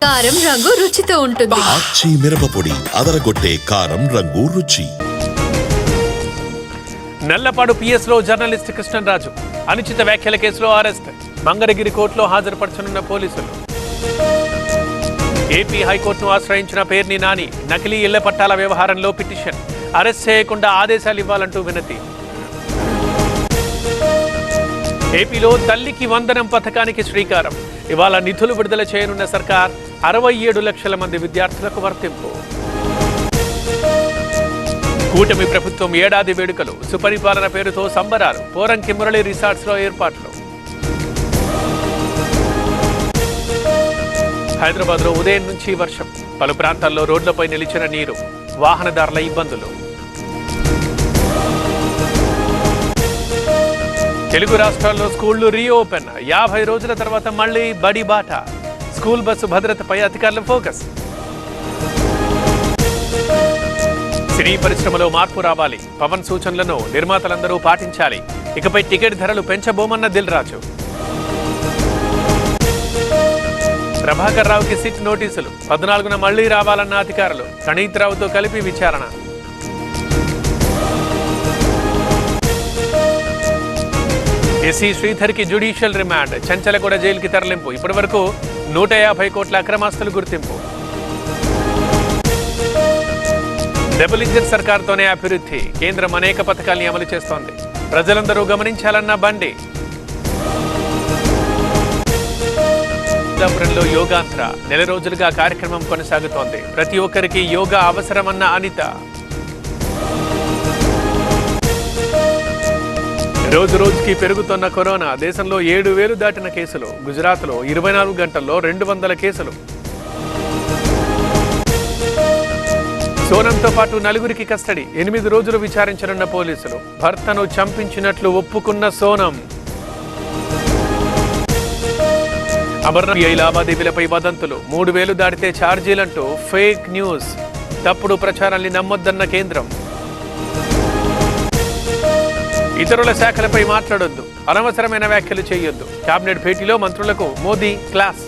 కారం రంగు రుచితో ఉంటుంది. ఆచి మిరపపొడి అదరగొట్టే కారం రంగు రుచి. నల్లపాడు పిఎస్లో జర్నలిస్ట్ కృష్ణరాజు అనుచిత వ్యాఖ్యల కేసులో అరెస్ట్. మంగళగిరి కోర్టులో హాజరుపరచనున్న పోలీసులు. ఏపీ హైకోర్టును ఆశ్రయించిన పేర్ని నాని నకిలీ ఇళ్ల పట్టాల వ్యవహారంలో పిటిషన్. అరెస్ట్ చేయకుండా ఆదేశాలు ఇవ్వాలంటూ వినతి. ఏపీలో తల్లికి వందనం పథకానికి శ్రీకారం. ఇవాళ నిధులు విడుదల చేయనున్న సర్కార్ 67 లక్షల మంది విద్యార్థులకు వర్తింపు. కూటమి ప్రభుత్వం ఏడాది వేడుకలు, సుపరిపాలన పేరుతో సంబరాలు. పోరంకి మురళి రిసార్ట్స్ లో ఏర్పాట్లు. హైదరాబాద్ లో ఉదయం నుంచి వర్షం. పలు ప్రాంతాల్లో రోడ్లపై నిలిచిన నీరు. వాహనదారుల ఇబ్బందులు. తెలుగు రాష్ట్రాల్లో స్కూళ్లు రీఓపెన్. 50 రోజుల తర్వాత మళ్లీ బడి బాట. స్కూల్ బస్సు భద్రతపై అధికారుల ఫోకస్. సినీ పరిశ్రమలో మార్పు రావాలి. పవన్ సూచనలను నిర్మాతలందరూ పాటించాలి. ఇకపై టికెట్ ధరలు పెంచబోమన్న దిల్ రాజు. ప్రభాకర్ రావుకి సిట్ నోటీసులు. 14న మళ్లీ రావాలన్న అధికారులు. ప్రణీత్ రావుతో కలిపి విచారణ. ఎస్సీ శ్రీధర్కి జ్యుడిషియల్ రిమాండ్. చెంచలగూడ జైలుకి తరలింపు. ఇప్పటి వరకు 150 కోట్ల అక్రమాస్తులు గుర్తింపు. డబుల్ ఇంజిన్ సర్కార్తోనే అభివృద్ధి. కేంద్రం అనేక పథకాల్ని అమలు చేస్తోంది. ప్రజలందరూ గమనించాలన్న బండి. శ్రీకాకుళంలో యోగాంధ్ర. నెల రోజులుగా కార్యక్రమం కొనసాగుతోంది. ప్రతి ఒక్కరికి యోగా అవసరమన్న అనిత. రోజు రోజుకి పెరుగుతున్న కరోనా. దేశంలో 7,000 దాటిన కేసులు. గుజరాత్లో 24 గంటల్లో 200 కేసులు. సోనంతో పాటు 4గురికి కస్టడీ. 8 రోజులు విచారించనున్న పోలీసులు. భర్తను చంపించినట్లు ఒప్పుకున్న సోనం. అమర్నాథ్ లావాదేవీలపై వదంతులు. 3,000 దాటితే ఛార్జీలంటూ ఫేక్ న్యూస్. తప్పుడు ప్రచారాన్ని నమ్మొద్దన్న కేంద్రం. ఇతరుల శాఖలపై మాట్లాడొద్దు. అనవసరమైన వ్యాఖ్యలు చేయొద్దు. కేబినెట్ భేటీలో మంత్రులకు మోదీ క్లాస్.